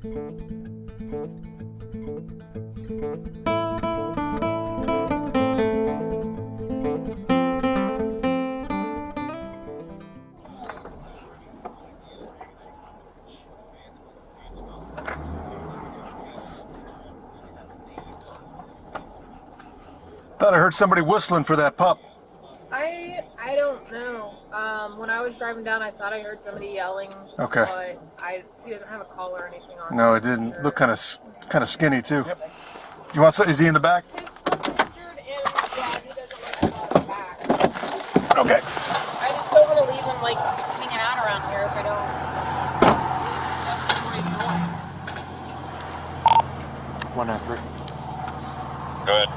Thought I heard somebody whistling for that pup. I don't know. When I was driving down, I thought I heard somebody yelling. Okay. But he doesn't have a collar or anything on. No, it didn't. Sure. Look kind of skinny too. Yep. You want some? Is he in the back? His foot's injured and yeah, he doesn't like to go back. Okay. I just don't want to leave him like hanging out around here if I don't. Just 193. Go ahead.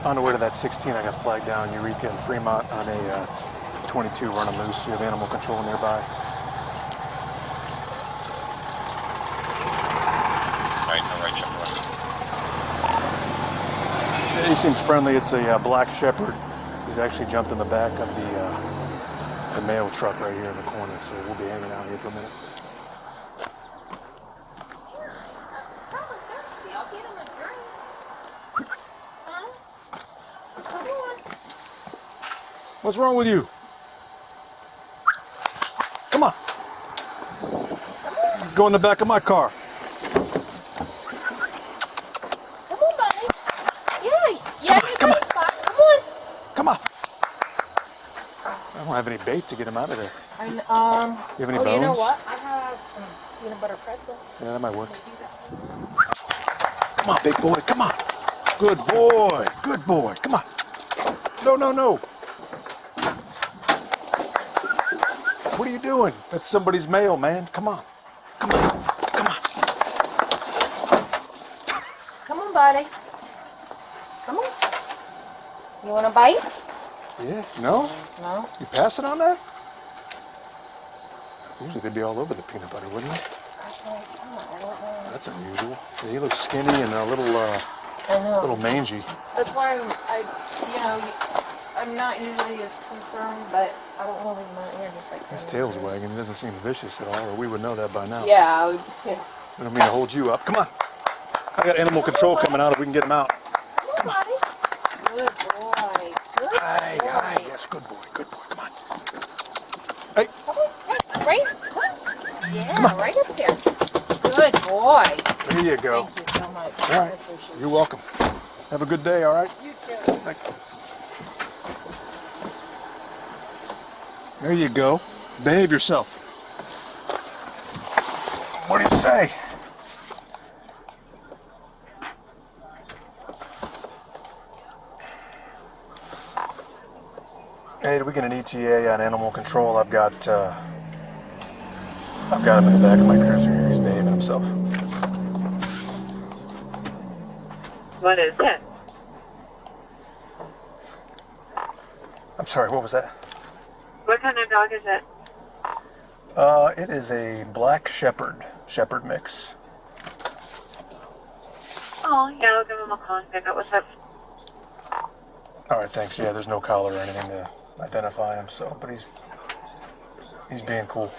On the way to that 16, I got flagged down Eureka and Fremont on a 22 run a moose. You have animal control nearby. Right, no, right. He seems friendly. It's a black shepherd. He's actually jumped in the back of the mail truck right here in the corner, so we'll be hanging out here for a minute. What's wrong with you? Come on. Go in the back of my car. Come on, buddy. Yeah, you got a spot. Come on. Come on. I don't have any bait to get him out of there. You have any bones? You know what? I have some peanut butter pretzels. Yeah, that might work. Come on, big boy. Come on. Good boy. Good boy. Come on. No, no, no. What are you doing? That's somebody's mail, man. Come on. Come on. Come on. Come on, buddy. Come on. You want a bite? Yeah. No? No. You passing on that? Usually they'd be all over the peanut butter, wouldn't they? That's what I thought. I don't know. That's unusual. Yeah, he looks skinny and a little mangy. That's why I'm not usually as concerned, but I don't want to leave him out here just like that. His tail's wagging. He doesn't seem vicious at all, or we would know that by now. Yeah. I don't mean to hold you up. Come on. I got animal control coming out if we can get him out. Come on, buddy. Good boy. Good boy. Hi. Yes, good boy. Good boy. Come on. Hey. Come on. Hey, right? Yeah, right up there. Good boy. There you go. Thank you so much. All right. You're welcome. Have a good day, all right? You too. Thank you. There you go. Behave yourself. What do you say? Hey, do we get an ETA on animal control? I've got him in the back of my cruiser here. He's behaving himself. What is it? I'm sorry, what was that? What kind of dog is it? It is a black shepherd mix. Oh, yeah, I'll give him a call and pick up what's up. All right, thanks. Yeah, there's no collar or anything to identify him, so, but he's being cool.